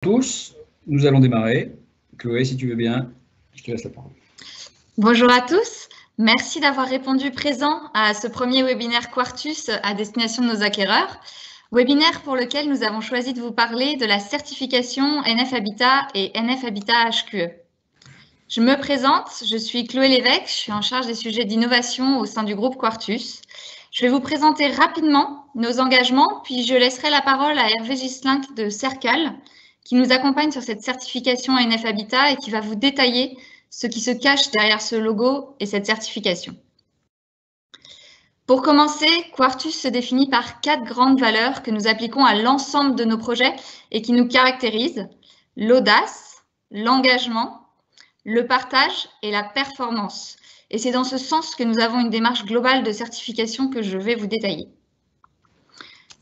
Tous, nous allons démarrer. Chloé, si tu veux bien, je te laisse la parole. Bonjour à tous, merci d'avoir répondu présent à ce premier webinaire Quartus à destination de nos acquéreurs. Webinaire pour lequel nous avons choisi de vous parler de la certification NF Habitat et NF Habitat HQE. Je me présente, je suis Chloé Lévesque, je suis en charge des sujets d'innovation au sein du groupe Quartus. Je vais vous présenter rapidement nos engagements, puis je laisserai la parole à Hervé Gislinck de Cercal, qui nous accompagne sur cette certification NF Habitat et qui va vous détailler ce qui se cache derrière ce logo et cette certification. Pour commencer, Quartus se définit par 4 grandes valeurs que nous appliquons à l'ensemble de nos projets et qui nous caractérisent: l'audace, l'engagement, le partage et la performance. Et c'est dans ce sens que nous avons une démarche globale de certification que je vais vous détailler.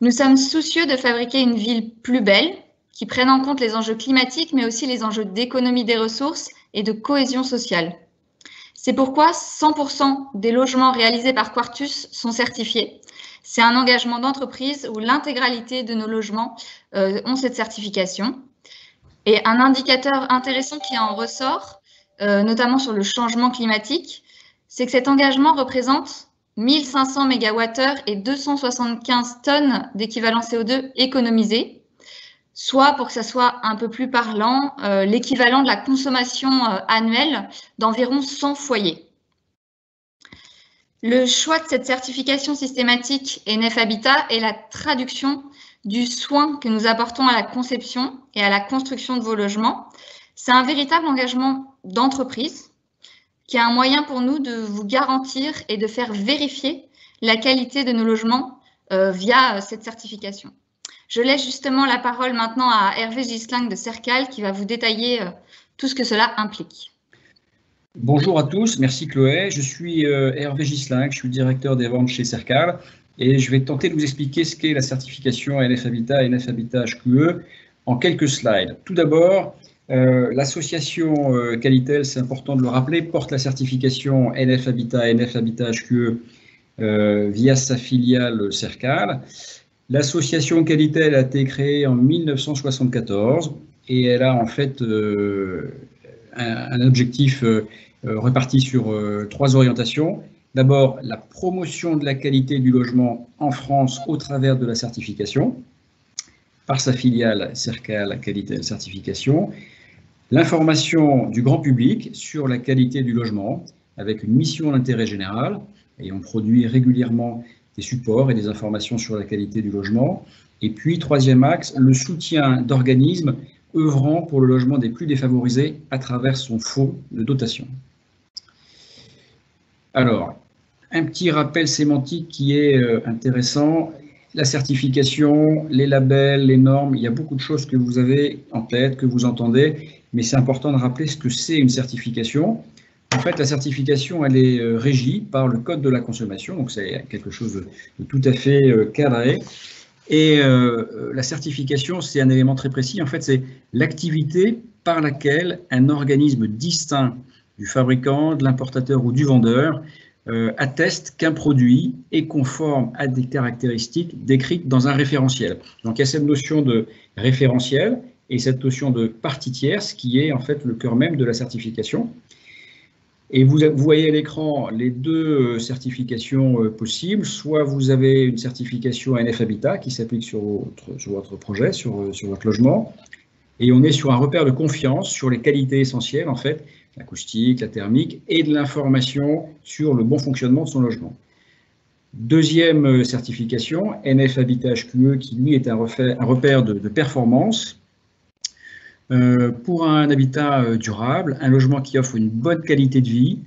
Nous sommes soucieux de fabriquer une ville plus belle, qui prenne en compte les enjeux climatiques, mais aussi les enjeux d'économie des ressources et de cohésion sociale. C'est pourquoi 100% des logements réalisés par Quartus sont certifiés. C'est un engagement d'entreprise où l'intégralité de nos logements ont cette certification. Et un indicateur intéressant qui en ressort, notamment sur le changement climatique, c'est que cet engagement représente 1500 MWh et 275 tonnes d'équivalent CO2 économisés, soit, pour que ça soit un peu plus parlant, l'équivalent de la consommation annuelle d'environ 100 foyers. Le choix de cette certification systématique NF Habitat est la traduction du soin que nous apportons à la conception et à la construction de vos logements. C'est un véritable engagement d'entreprise qui est un moyen pour nous de vous garantir et de faire vérifier la qualité de nos logements via cette certification. Je laisse justement la parole maintenant à Hervé Gislinck de Cercal qui va vous détailler tout ce que cela implique. Bonjour à tous, merci Chloé. Je suis Hervé Gislinck, je suis directeur des ventes chez Cercal et je vais tenter de vous expliquer ce qu'est la certification NF Habitat et NF Habitat HQE en quelques slides. Tout d'abord, l'association Qualitel, c'est important de le rappeler, porte la certification NF Habitat et NF Habitat HQE via sa filiale Cercal. L'association Qualitel a été créée en 1974 et elle a en fait un objectif réparti sur 3 orientations. D'abord, la promotion de la qualité du logement en France au travers de la certification par sa filiale Cercal Qualitel Certification. L'information du grand public sur la qualité du logement avec une mission d'intérêt général et on produit régulièrement des supports et des informations sur la qualité du logement. Et puis, troisième axe, le soutien d'organismes œuvrant pour le logement des plus défavorisés à travers son fonds de dotation. Alors, un petit rappel sémantique qui est intéressant. La certification, les labels, les normes, il y a beaucoup de choses que vous avez en tête, que vous entendez, mais c'est important de rappeler ce que c'est une certification. En fait, la certification, elle est régie par le Code de la consommation, donc c'est quelque chose de tout à fait cadré. Et la certification, c'est un élément très précis. En fait, c'est l'activité par laquelle un organisme distinct du fabricant, de l'importateur ou du vendeur atteste qu'un produit est conforme à des caractéristiques décrites dans un référentiel. Donc, il y a cette notion de référentiel et cette notion de partie tierce qui est en fait le cœur même de la certification. Et vous voyez à l'écran les 2 certifications possibles. Soit vous avez une certification NF Habitat qui s'applique sur votre projet, sur votre logement. Et on est sur un repère de confiance sur les qualités essentielles, en fait, l'acoustique, la thermique, et de l'information sur le bon fonctionnement de son logement. Deuxième certification, NF Habitat HQE, qui lui est un repère de performance. Pour un habitat durable, un logement qui offre une bonne qualité de vie,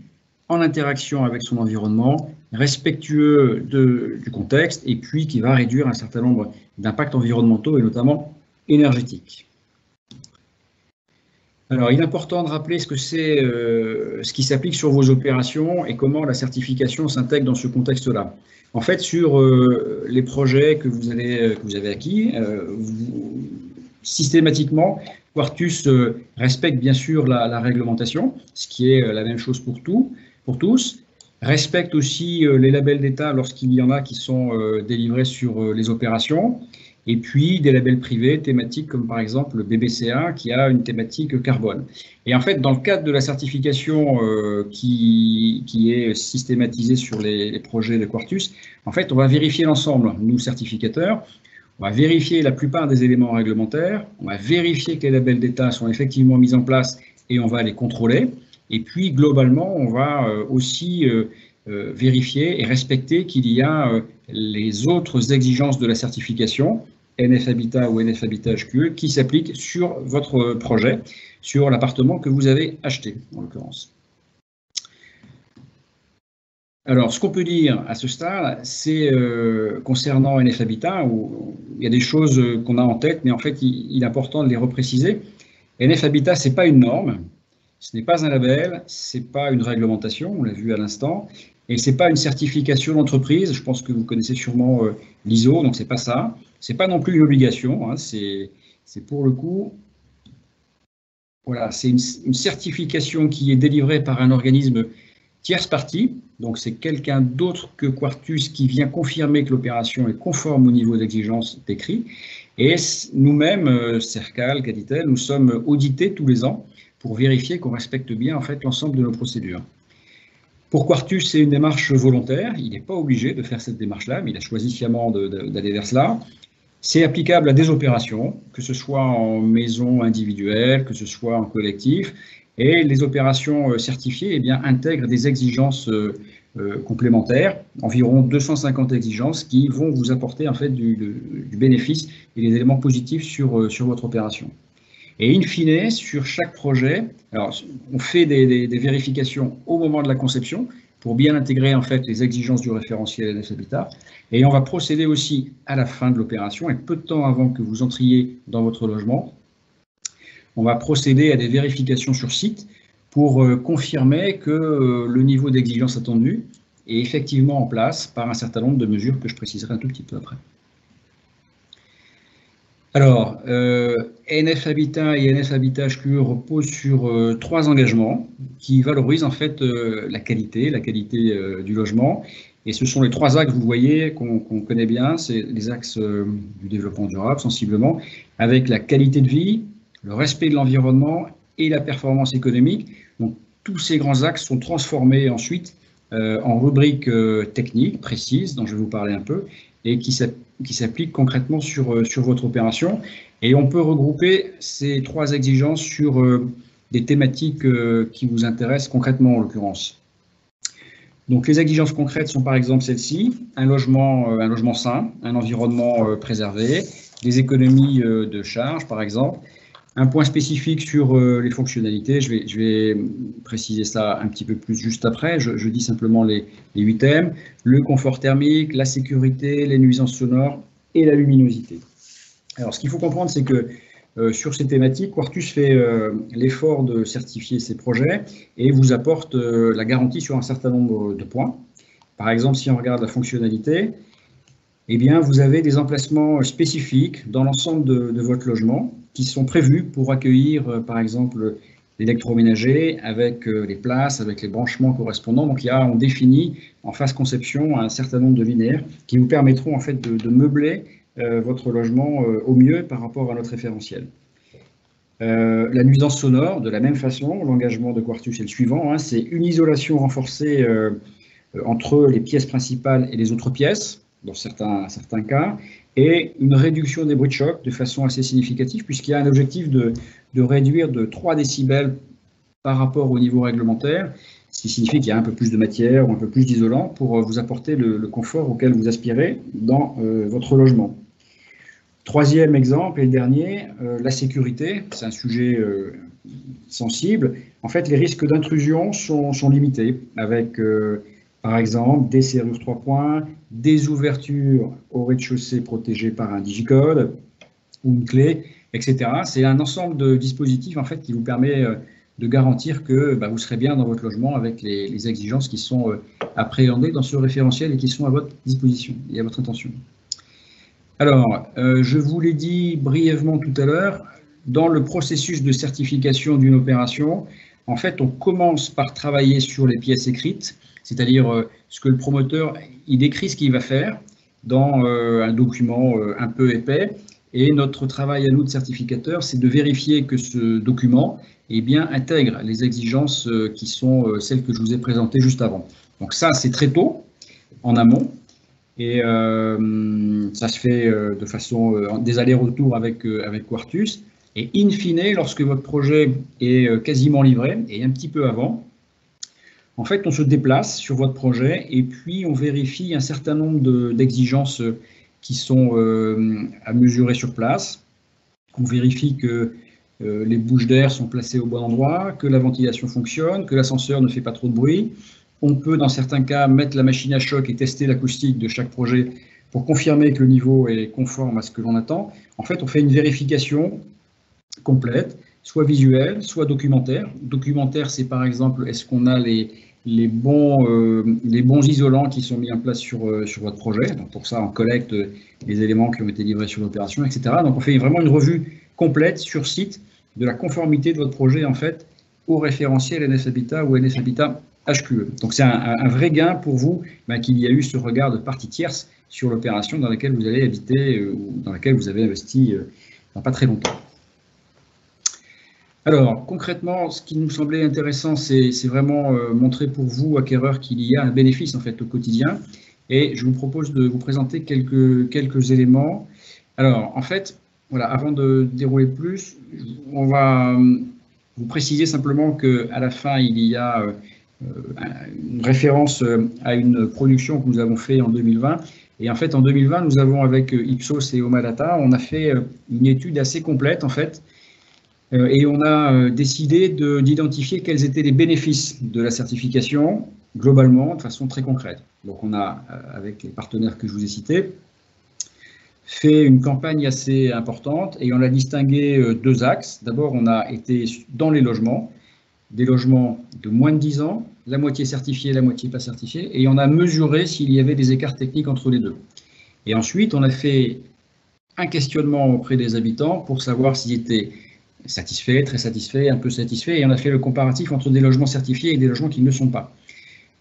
en interaction avec son environnement, respectueux du contexte, et puis qui va réduire un certain nombre d'impacts environnementaux et notamment énergétiques. Alors, il est important de rappeler ce que c'est, ce qui s'applique sur vos opérations et comment la certification s'intègre dans ce contexte-là. En fait, sur les projets que vous avez acquis, systématiquement, Quartus respecte bien sûr la réglementation, ce qui est la même chose pour tous, respecte aussi les labels d'État lorsqu'il y en a qui sont délivrés sur les opérations, et puis des labels privés thématiques comme par exemple le BBCA qui a une thématique carbone. Et en fait, dans le cadre de la certification qui est systématisée sur les projets de Quartus, en fait, on va vérifier l'ensemble, nous certificateurs, on va vérifier la plupart des éléments réglementaires, on va vérifier que les labels d'État sont effectivement mis en place et on va les contrôler. Et puis, globalement, on va aussi vérifier et respecter qu'il y a les autres exigences de la certification, NF Habitat ou NF Habitat HQE, qui s'appliquent sur votre projet, sur l'appartement que vous avez acheté, en l'occurrence. Alors, ce qu'on peut dire à ce stade, c'est concernant NF Habitat, où il y a des choses qu'on a en tête, mais en fait, il est important de les repréciser. NF Habitat, ce n'est pas une norme, ce n'est pas un label, ce n'est pas une réglementation, on l'a vu à l'instant, et ce n'est pas une certification d'entreprise. Je pense que vous connaissez sûrement l'ISO, donc ce n'est pas ça. Ce n'est pas non plus une obligation, hein, c'est pour le coup, voilà, c'est une certification qui est délivrée par un organisme tierce partie, donc c'est quelqu'un d'autre que Quartus qui vient confirmer que l'opération est conforme au niveau d'exigence décrit. Et nous-mêmes, Cercal, Caditel, nous sommes audités tous les ans pour vérifier qu'on respecte bien en fait l'ensemble de nos procédures. Pour Quartus, c'est une démarche volontaire, il n'est pas obligé de faire cette démarche-là, mais il a choisi sciemment d'aller vers cela. C'est applicable à des opérations, que ce soit en maison individuelle, que ce soit en collectif, et les opérations certifiées eh bien, intègrent des exigences complémentaires, environ 250 exigences qui vont vous apporter en fait du bénéfice et des éléments positifs sur votre opération. Et in fine, sur chaque projet, alors, on fait des vérifications au moment de la conception pour bien intégrer en fait les exigences du référentiel NF Habitat, et on va procéder aussi à la fin de l'opération et peu de temps avant que vous entriez dans votre logement. On va procéder à des vérifications sur site pour confirmer que le niveau d'exigence attendu est effectivement en place par un certain nombre de mesures que je préciserai un tout petit peu après. Alors, NF Habitat et NF Habitat HQE reposent sur 3 engagements qui valorisent en fait la qualité du logement. Et ce sont les 3 axes, vous voyez, qu'on connaît bien, c'est les axes du développement durable, sensiblement, avec la qualité de vie, le respect de l'environnement et la performance économique. Donc, tous ces grands axes sont transformés ensuite en rubriques techniques précises, dont je vais vous parler un peu, et qui s'appliquent concrètement sur votre opération. Et on peut regrouper ces 3 exigences sur des thématiques qui vous intéressent concrètement, en l'occurrence. Donc, les exigences concrètes sont par exemple celles-ci, un logement sain, un environnement préservé, des économies de charges, par exemple. Un point spécifique sur les fonctionnalités, je vais préciser ça un petit peu plus juste après, je dis simplement les 8 thèmes, le confort thermique, la sécurité, les nuisances sonores et la luminosité. Alors ce qu'il faut comprendre, c'est que sur ces thématiques, Quartus fait l'effort de certifier ses projets et vous apporte la garantie sur un certain nombre de points. Par exemple, si on regarde la fonctionnalité, eh bien, vous avez des emplacements spécifiques dans l'ensemble de votre logement qui sont prévus pour accueillir, par exemple, l'électroménager avec les places, avec les branchements correspondants. Donc, on définit en phase conception un certain nombre de linéaires qui vous permettront en fait de meubler votre logement au mieux par rapport à notre référentiel. La nuisance sonore, de la même façon, l'engagement de Quartus est le suivant, hein, c'est une isolation renforcée entre les pièces principales et les autres pièces, dans certains cas, et une réduction des bruits de choc de façon assez significative, puisqu'il y a un objectif de réduire de 3 décibels par rapport au niveau réglementaire, ce qui signifie qu'il y a un peu plus de matière ou un peu plus d'isolant pour vous apporter le confort auquel vous aspirez dans votre logement. 3e exemple et le dernier, la sécurité, c'est un sujet sensible. En fait, les risques d'intrusion sont limités avec par exemple, des serrures 3 points, des ouvertures au rez-de-chaussée protégées par un digicode ou une clé, etc. C'est un ensemble de dispositifs en fait, qui vous permet de garantir que vous serez bien dans votre logement avec les exigences qui sont appréhendées dans ce référentiel et qui sont à votre disposition et à votre intention. Alors, je vous l'ai dit brièvement tout à l'heure, dans le processus de certification d'une opération, en fait, on commence par travailler sur les pièces écrites, c'est-à-dire ce que le promoteur, il décrit ce qu'il va faire, dans un document un peu épais. Et notre travail à nous de certificateurs, c'est de vérifier que ce document intègre les exigences qui sont celles que je vous ai présentées juste avant. Donc ça, c'est très tôt, en amont. Et ça se fait de façon des allers-retours avec Quartus. Et in fine, lorsque votre projet est quasiment livré, et un petit peu avant, en fait, on se déplace sur votre projet et puis on vérifie un certain nombre d'exigences qui sont à mesurer sur place. On vérifie que les bouches d'air sont placées au bon endroit, que la ventilation fonctionne, que l'ascenseur ne fait pas trop de bruit. On peut, dans certains cas, mettre la machine à choc et tester l'acoustique de chaque projet pour confirmer que le niveau est conforme à ce que l'on attend. En fait, on fait une vérification complète, soit visuelle, soit documentaire. Documentaire, c'est par exemple, est-ce qu'on a les bons isolants qui sont mis en place sur votre projet. Donc pour ça, on collecte les éléments qui ont été livrés sur l'opération, etc. Donc on fait vraiment une revue complète sur site de la conformité de votre projet en fait au référentiel NF Habitat ou NF Habitat HQE. Donc c'est un vrai gain pour vous qu'il y a eu ce regard de partie tierce sur l'opération dans laquelle vous allez habiter ou dans laquelle vous avez investi dans pas très longtemps. Alors, concrètement, ce qui nous semblait intéressant, c'est vraiment montrer pour vous, acquéreurs, qu'il y a un bénéfice en fait au quotidien. Et je vous propose de vous présenter quelques éléments. Alors, en fait, voilà, avant de dérouler plus, on va vous préciser simplement qu'à la fin, il y a une référence à une production que nous avons fait en 2020. Et en fait, en 2020, nous avons, avec Ipsos et Omadata, on a fait une étude assez complète, en fait, et on a décidé d'identifier quels étaient les bénéfices de la certification, globalement, de façon très concrète. Donc on a, avec les partenaires que je vous ai cités, fait une campagne assez importante et on a distingué deux axes. D'abord, on a été dans les logements, des logements de moins de 10 ans, la moitié certifiée, la moitié pas certifiée, et on a mesuré s'il y avait des écarts techniques entre les deux. Et ensuite, on a fait un questionnement auprès des habitants pour savoir s'ils étaient satisfaits, très satisfaits, un peu satisfaits, et on a fait le comparatif entre des logements certifiés et des logements qui ne le sont pas.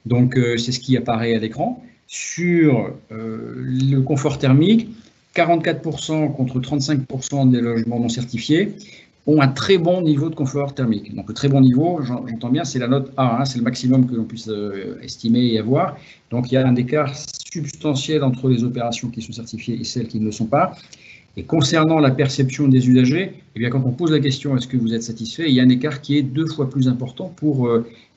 Donc, c'est ce qui apparaît à l'écran. Sur le confort thermique, 44% contre 35% des logements non certifiés ont un très bon niveau de confort thermique. Donc, le très bon niveau, j'entends bien, c'est la note A, hein, c'est le maximum que l'on puisse estimer et avoir. Donc, il y a un écart substantiel entre les opérations qui sont certifiées et celles qui ne le sont pas. Et concernant la perception des usagers, eh bien, quand on pose la question « est-ce que vous êtes satisfait ?», il y a un écart qui est 2 fois plus important pour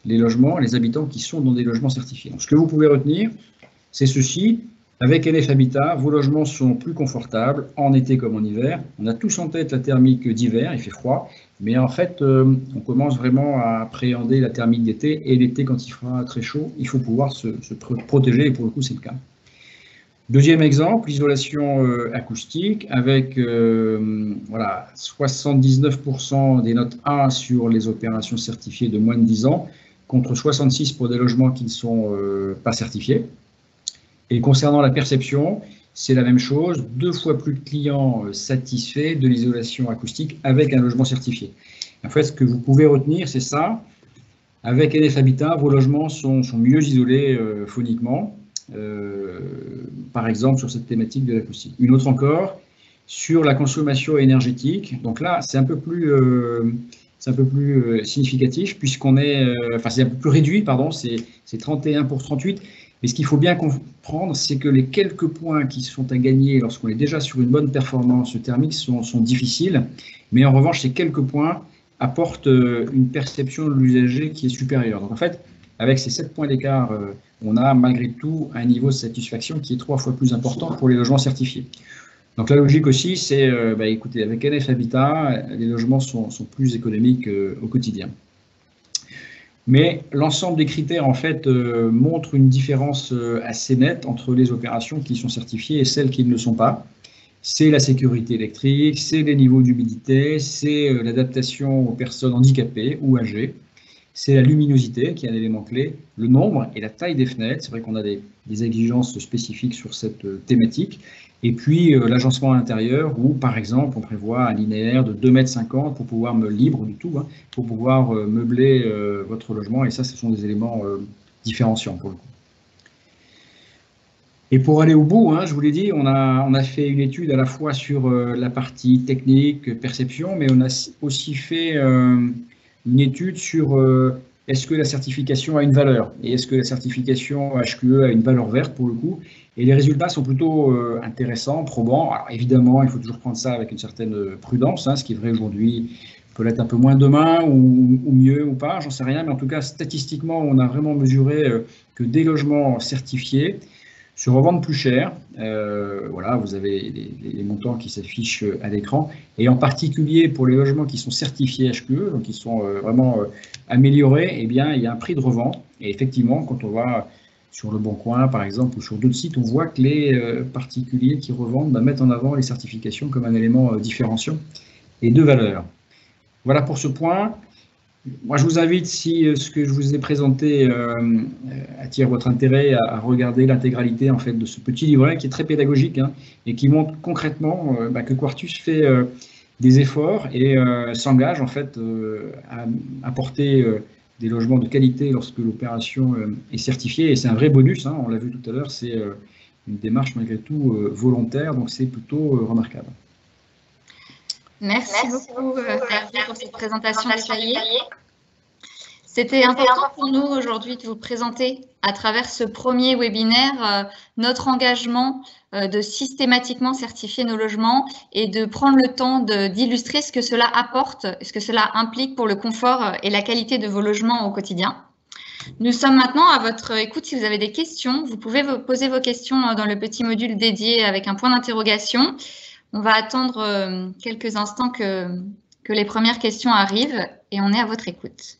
les logements, les habitants qui sont dans des logements certifiés. Donc, ce que vous pouvez retenir, c'est ceci. Avec NF Habitat, vos logements sont plus confortables en été comme en hiver. On a tous en tête la thermique d'hiver, il fait froid, mais en fait, on commence vraiment à appréhender la thermique d'été, et l'été, quand il fera très chaud, il faut pouvoir se protéger, et pour le coup, c'est le cas. Deuxième exemple, l'isolation acoustique, avec voilà, 79% des notes A sur les opérations certifiées de moins de 10 ans, contre 66% pour des logements qui ne sont pas certifiés. Et concernant la perception, c'est la même chose, 2 fois plus de clients satisfaits de l'isolation acoustique avec un logement certifié. En fait, ce que vous pouvez retenir, c'est ça. Avec NF Habitat, vos logements sont mieux isolés phoniquement, par exemple sur cette thématique de l'acoustique. Une autre encore, sur la consommation énergétique. Donc là, c'est un peu plus significatif, puisqu'on est, enfin c'est un peu plus réduit, pardon, c'est 31 pour 38. Mais ce qu'il faut bien comprendre, c'est que les quelques points qui sont à gagner lorsqu'on est déjà sur une bonne performance thermique sont difficiles. Mais en revanche, ces quelques points apportent une perception de l'usager qui est supérieure. Donc en fait, avec ces 7 points d'écart, on a malgré tout un niveau de satisfaction qui est 3 fois plus important pour les logements certifiés. Donc la logique aussi, c'est, écoutez, avec NF Habitat, les logements sont plus économiques au quotidien. Mais l'ensemble des critères, en fait, montrent une différence assez nette entre les opérations qui sont certifiées et celles qui ne le sont pas. C'est la sécurité électrique, c'est les niveaux d'humidité, c'est l'adaptation aux personnes handicapées ou âgées, c'est la luminosité qui est un élément clé, le nombre et la taille des fenêtres. C'est vrai qu'on a des exigences spécifiques sur cette thématique. Et puis l'agencement à l'intérieur où, par exemple, on prévoit un linéaire de 2,50 m pour pouvoir libre du tout, hein, pour pouvoir meubler votre logement. Et ça, ce sont des éléments différenciants pour le coup. Et pour aller au bout, hein, je vous l'ai dit, on a fait une étude à la fois sur la partie technique, perception, mais on a aussi fait une étude sur est-ce que la certification a une valeur et est-ce que la certification HQE a une valeur verte pour le coup. Et les résultats sont plutôt intéressants, probants. Alors évidemment, il faut toujours prendre ça avec une certaine prudence, hein, ce qui est vrai aujourd'hui peut l'être un peu moins demain ou mieux ou pas, j'en sais rien, mais en tout cas statistiquement, on a vraiment mesuré que des logements certifiés se revendent plus cher. Voilà, vous avez les montants qui s'affichent à l'écran. Et en particulier pour les logements qui sont certifiés HQE, donc qui sont vraiment améliorés, eh bien, il y a un prix de revente. Et effectivement, quand on va sur Le Bon Coin, par exemple, ou sur d'autres sites, on voit que les particuliers qui revendent mettent en avant les certifications comme un élément différenciant et de valeur. Voilà pour ce point. Moi, je vous invite, si ce que je vous ai présenté attire votre intérêt, à regarder l'intégralité en fait de ce petit livret qui est très pédagogique, hein, et qui montre concrètement que Quartus fait des efforts et s'engage en fait à apporter des logements de qualité lorsque l'opération est certifiée. Et c'est un vrai bonus, hein, on l'a vu tout à l'heure, c'est une démarche malgré tout volontaire, donc c'est plutôt remarquable. Merci beaucoup, Hervé, pour cette présentation détaillée. C'était important pour nous aujourd'hui de vous présenter à travers ce premier webinaire notre engagement de systématiquement certifier nos logements et de prendre le temps d'illustrer ce que cela apporte, ce que cela implique pour le confort et la qualité de vos logements au quotidien. Nous sommes maintenant à votre écoute. Si vous avez des questions, vous pouvez poser vos questions dans le petit module dédié avec un point d'interrogation. On va attendre quelques instants que les premières questions arrivent et on est à votre écoute.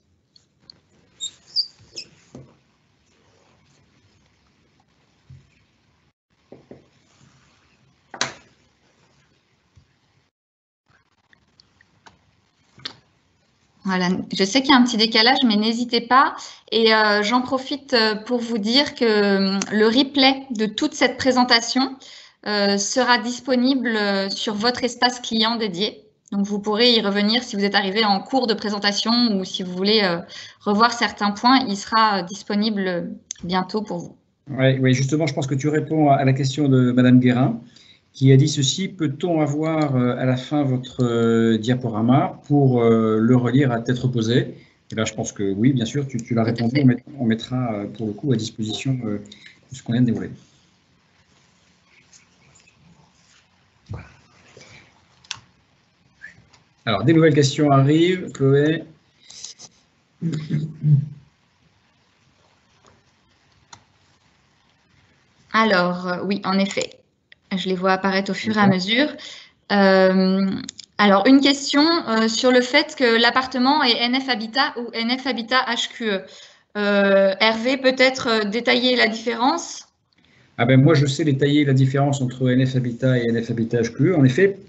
Voilà, je sais qu'il y a un petit décalage, mais n'hésitez pas. Et j'en profite pour vous dire que le replay de toute cette présentation sera disponible sur votre espace client dédié. Donc, vous pourrez y revenir si vous êtes arrivé en cours de présentation ou si vous voulez revoir certains points. Il sera disponible bientôt pour vous. Oui, justement, je pense que tu réponds à la question de Madame Guérin, qui a dit ceci: peut-on avoir à la fin votre diaporama pour le relire à tête reposée? Et là, je pense que oui, bien sûr, tu l'as répondu, on mettra pour le coup à disposition ce qu'on vient de dévoiler. Alors, des nouvelles questions arrivent, Chloé. Alors, oui, en effet, je les vois apparaître au fur et à mesure. Alors, une question sur le fait que l'appartement est NF Habitat ou NF Habitat HQE. Hervé, peut-être détailler la différence? Ah ben, moi, je sais détailler la différence entre NF Habitat et NF Habitat HQE. En effet,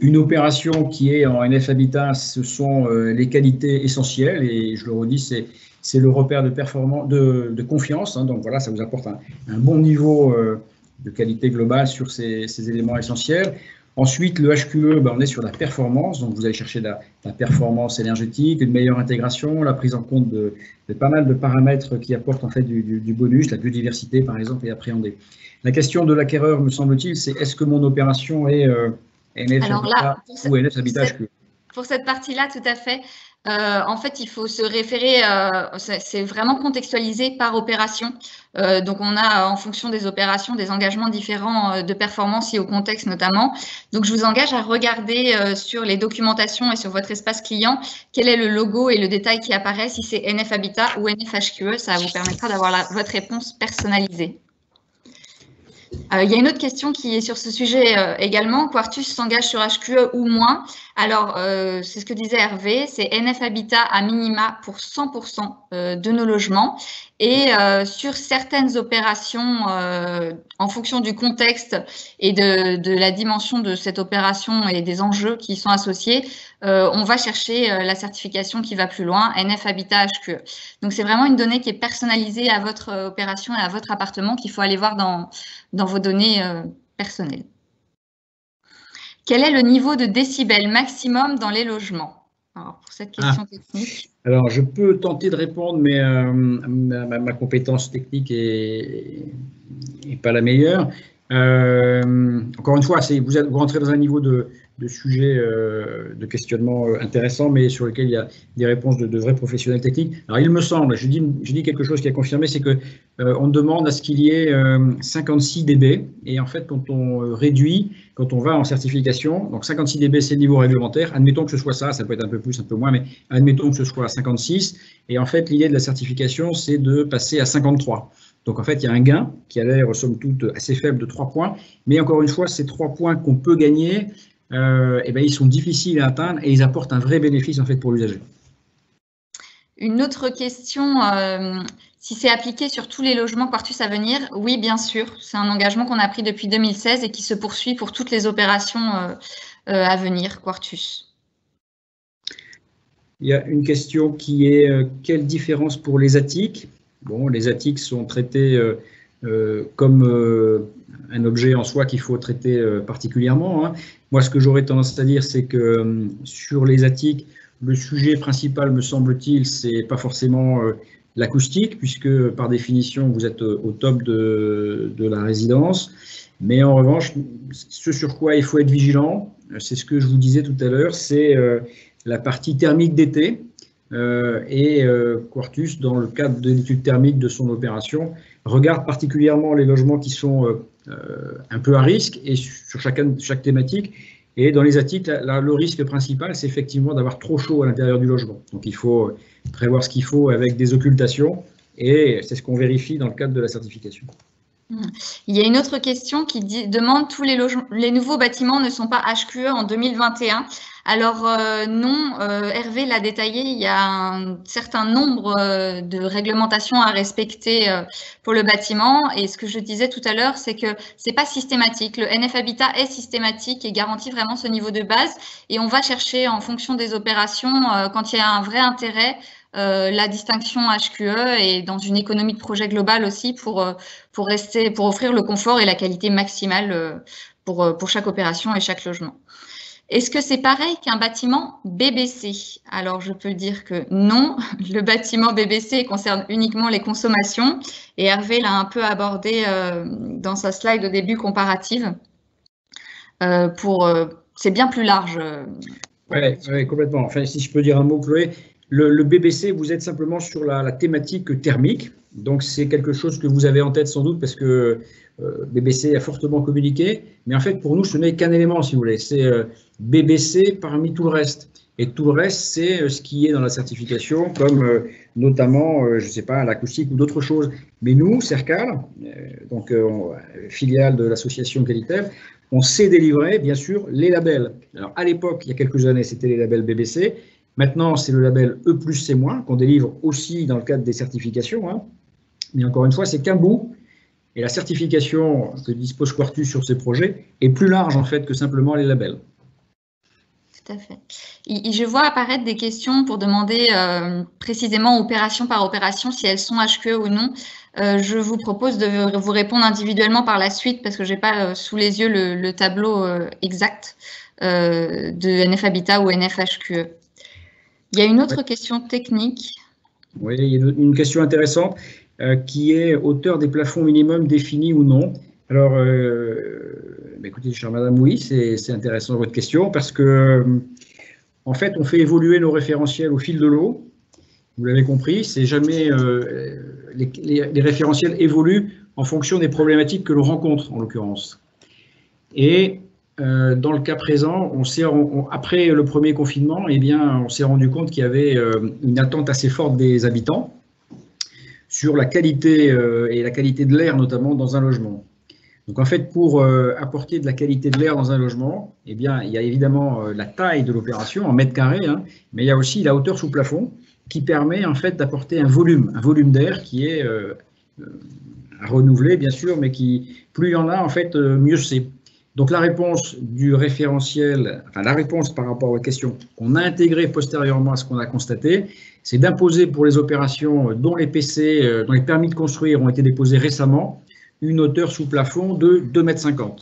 une opération qui est en NF Habitat, ce sont les qualités essentielles, et je le redis, c'est le repère de performance, de confiance, hein, donc voilà, ça vous apporte un bon niveau de qualité globale sur ces éléments essentiels. Ensuite, le HQE, on est sur la performance, donc vous allez chercher la performance énergétique, une meilleure intégration, la prise en compte de pas mal de paramètres qui apportent en fait du bonus, la biodiversité par exemple, est appréhendée. La question de l'acquéreur, me semble-t-il, c'est est-ce que mon opération est NF Habitat ou NF Habitat HQE? Pour cette partie-là, tout à fait. En fait, il faut se référer, c'est vraiment contextualisé par opération. Donc, on a, en fonction des opérations, des engagements différents de performance liés au contexte notamment. Donc, je vous engage à regarder sur les documentations et sur votre espace client quel est le logo et le détail qui apparaît, si c'est NF Habitat ou NF HQE. Ça vous permettra d'avoir votre réponse personnalisée. Il y a une autre question qui est sur ce sujet également. Quartus s'engage sur HQE ou moins? Alors, c'est ce que disait Hervé, c'est NF Habitat à minima pour 100% de nos logements. Et sur certaines opérations, en fonction du contexte et de la dimension de cette opération et des enjeux qui sont associés, on va chercher la certification qui va plus loin, NF Habitat HQE. Donc, c'est vraiment une donnée qui est personnalisée à votre opération et à votre appartement qu'il faut aller voir dans vos données personnelles. Quel est le niveau de décibels maximum dans les logements? Alors, pour cette question technique. Alors, je peux tenter de répondre, mais ma compétence technique pas la meilleure. Encore une fois, vous rentrez dans un niveau de sujet de questionnement intéressant, mais sur lequel il y a des réponses de vrais professionnels techniques. Alors, il me semble, je dis quelque chose qui est confirmé, c'est que on demande à ce qu'il y ait 56 dB, et en fait, quand on réduit, quand on va en certification, donc 56 dB, c'est le niveau réglementaire, admettons que ce soit ça peut être un peu plus, un peu moins, mais admettons que ce soit 56, et en fait, l'idée de la certification, c'est de passer à 53. Donc, en fait, il y a un gain qui a l'air, somme toute, assez faible de 3 points. Mais encore une fois, ces 3 points qu'on peut gagner, ils sont difficiles à atteindre et ils apportent un vrai bénéfice, en fait, pour l'usager. Une autre question, si c'est appliqué sur tous les logements Quartus à venir, oui, bien sûr. C'est un engagement qu'on a pris depuis 2016 et qui se poursuit pour toutes les opérations à venir, Quartus. Il y a une question qui est quelle différence pour les attiques? Bon, les attiques sont traités comme un objet en soi qu'il faut traiter particulièrement, hein. Moi, ce que j'aurais tendance à dire, c'est que sur les attiques, le sujet principal, me semble-t-il, c'est pas forcément l'acoustique, puisque par définition, vous êtes au top de la résidence. Mais en revanche, ce sur quoi il faut être vigilant, c'est ce que je vous disais tout à l'heure, c'est la partie thermique d'été. Quartus, dans le cadre de l'étude thermique de son opération, regarde particulièrement les logements qui sont un peu à risque et sur chaque thématique. Et dans les attiques, le risque principal, c'est effectivement d'avoir trop chaud à l'intérieur du logement. Donc, il faut prévoir ce qu'il faut avec des occultations et c'est ce qu'on vérifie dans le cadre de la certification. Il y a une autre question qui demande tous les nouveaux bâtiments ne sont pas HQE en 2021. Alors non, Hervé l'a détaillé, il y a un certain nombre de réglementations à respecter pour le bâtiment. Et ce que je disais tout à l'heure, c'est que c'est pas systématique. Le NF Habitat est systématique et garantit vraiment ce niveau de base. Et on va chercher en fonction des opérations, quand il y a un vrai intérêt, la distinction HQE et dans une économie de projet globale aussi pour offrir le confort et la qualité maximale pour chaque opération et chaque logement. Est-ce que c'est pareil qu'un bâtiment BBC? Alors, je peux dire que non, le bâtiment BBC concerne uniquement les consommations et Hervé l'a un peu abordé dans sa slide au début comparative. C'est bien plus large. Oui, complètement. Enfin, si je peux dire un mot, Chloé, le BBC, vous êtes simplement sur la thématique thermique. Donc, c'est quelque chose que vous avez en tête sans doute parce que BBC a fortement communiqué. Mais en fait, pour nous, ce n'est qu'un élément, si vous voulez. C'est BBC parmi tout le reste. Et tout le reste, c'est ce qui est dans la certification, comme notamment, je ne sais pas, l'acoustique ou d'autres choses. Mais nous, Cercal, donc filiale de l'association Qualitel, on sait délivrer, bien sûr, les labels. Alors, à l'époque, il y a quelques années, c'était les labels BBC. Maintenant, c'est le label E+C- qu'on délivre aussi dans le cadre des certifications, hein. Mais encore une fois, c'est qu'un bout. Et la certification que dispose Quartus sur ces projets est plus large, en fait, que simplement les labels. Tout à fait. Je vois apparaître des questions pour demander précisément opération par opération si elles sont HQE ou non. Je vous propose de vous répondre individuellement par la suite parce que je n'ai pas sous les yeux le tableau exact de NF Habitat ou NF HQE. Il y a une autre question technique. Oui, il y a une question intéressante qui est hauteur des plafonds minimums définis ou non. Alors, écoutez, chère madame, oui, c'est intéressant votre question parce que, en fait, on fait évoluer nos référentiels au fil de l'eau. Vous l'avez compris, c'est jamais les référentiels évoluent en fonction des problématiques que l'on rencontre, en l'occurrence. Et dans le cas présent, après le premier confinement, eh bien, on s'est rendu compte qu'il y avait une attente assez forte des habitants sur la qualité et la qualité de l'air, notamment dans un logement. Donc en fait, pour apporter de la qualité de l'air dans un logement, eh bien, il y a évidemment la taille de l'opération en mètres carrés, hein, mais il y a aussi la hauteur sous plafond qui permet en fait d'apporter un volume d'air qui est à renouveler, bien sûr, mais qui, plus il y en a, en fait, mieux c'est. Donc la réponse du référentiel, enfin la réponse par rapport aux questions qu'on a intégrées postérieurement à ce qu'on a constaté, c'est d'imposer pour les opérations dont les PC, dont les permis de construire ont été déposés récemment, une hauteur sous plafond de 2,50 m.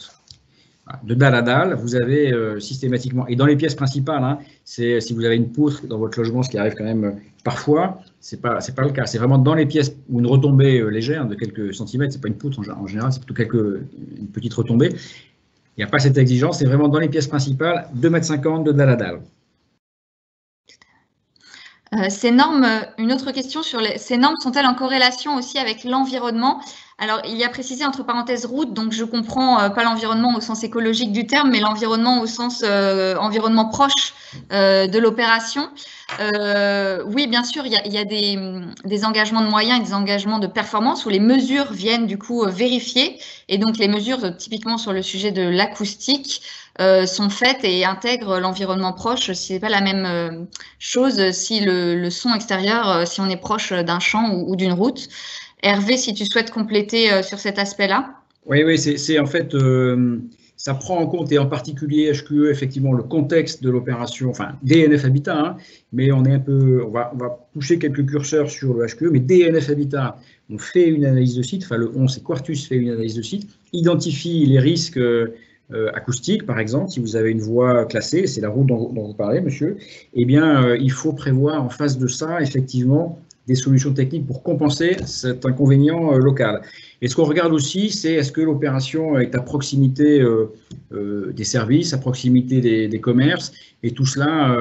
De dalle à dalle, vous avez systématiquement, et dans les pièces principales, hein, c'est si vous avez une poutre dans votre logement, ce qui arrive quand même parfois, c'est pas le cas. C'est vraiment dans les pièces où une retombée légère de quelques centimètres, c'est pas une poutre en général, c'est plutôt une petite retombée. Il n'y a pas cette exigence, c'est vraiment dans les pièces principales, 2,50 m de dalle à dalle. Ces normes, une autre question sur ces normes sont-elles en corrélation aussi avec l'environnement? Alors, il y a précisé entre parenthèses route, donc je comprends pas l'environnement au sens écologique du terme, mais l'environnement au sens environnement proche de l'opération. Oui, bien sûr, il y a des engagements de moyens et des engagements de performance où les mesures viennent du coup vérifier. Et donc, les mesures, typiquement sur le sujet de l'acoustique, sont faites et intègrent l'environnement proche. Si ce n'est pas la même chose si le son extérieur, si on est proche d'un champ ou d'une route. Hervé, si tu souhaites compléter sur cet aspect-là. Oui, c'est en fait, ça prend en compte, et en particulier HQE, effectivement, le contexte de l'opération, enfin, DNF Habitat, hein, mais on va toucher quelques curseurs sur le HQE, mais DNF Habitat, on fait une analyse de site, enfin, c'est Quartus fait une analyse de site, identifie les risques acoustiques, par exemple, si vous avez une voie classée, c'est la route dont vous parlez, monsieur, eh bien, il faut prévoir en face de ça, effectivement, des solutions techniques pour compenser cet inconvénient local. Et ce qu'on regarde aussi, c'est est-ce que l'opération est à proximité des services, à proximité des commerces, et tout cela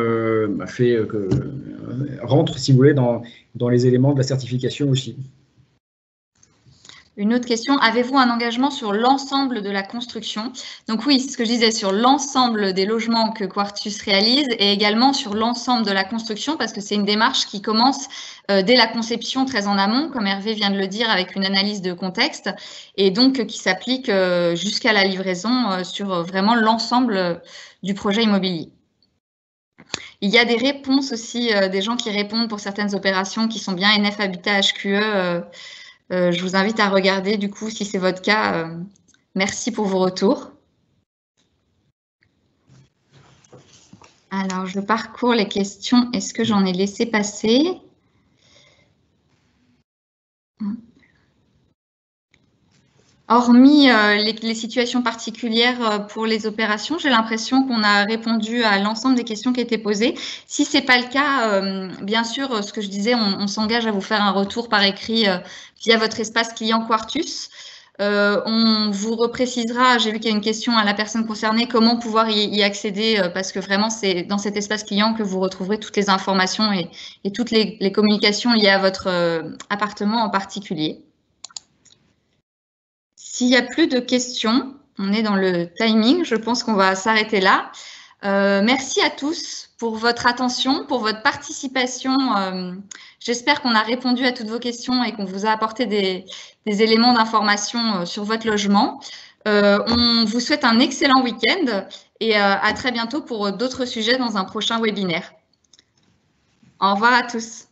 rentre, si vous voulez, dans les éléments de la certification aussi. Une autre question, avez-vous un engagement sur l'ensemble de la construction? Donc oui, c'est ce que je disais, sur l'ensemble des logements que Quartus réalise et également sur l'ensemble de la construction parce que c'est une démarche qui commence dès la conception très en amont, comme Hervé vient de le dire, avec une analyse de contexte et donc qui s'applique jusqu'à la livraison sur vraiment l'ensemble du projet immobilier. Il y a des réponses aussi, des gens qui répondent pour certaines opérations qui sont bien NF Habitat HQE. Je vous invite à regarder, du coup, si c'est votre cas. Merci pour vos retours. Alors, je parcours les questions. Est-ce que j'en ai laissé passer? Hormis les situations particulières pour les opérations, j'ai l'impression qu'on a répondu à l'ensemble des questions qui étaient posées. Si ce n'est pas le cas, bien sûr, ce que je disais, on s'engage à vous faire un retour par écrit via votre espace client Quartus. On vous reprécisera, j'ai vu qu'il y a une question à la personne concernée, comment pouvoir y accéder, parce que vraiment, c'est dans cet espace client que vous retrouverez toutes les informations et toutes les communications liées à votre appartement en particulier. S'il n'y a plus de questions, on est dans le timing, je pense qu'on va s'arrêter là. Merci à tous pour votre attention, pour votre participation. J'espère qu'on a répondu à toutes vos questions et qu'on vous a apporté des éléments d'information sur votre logement. On vous souhaite un excellent week-end et à très bientôt pour d'autres sujets dans un prochain webinaire. Au revoir à tous.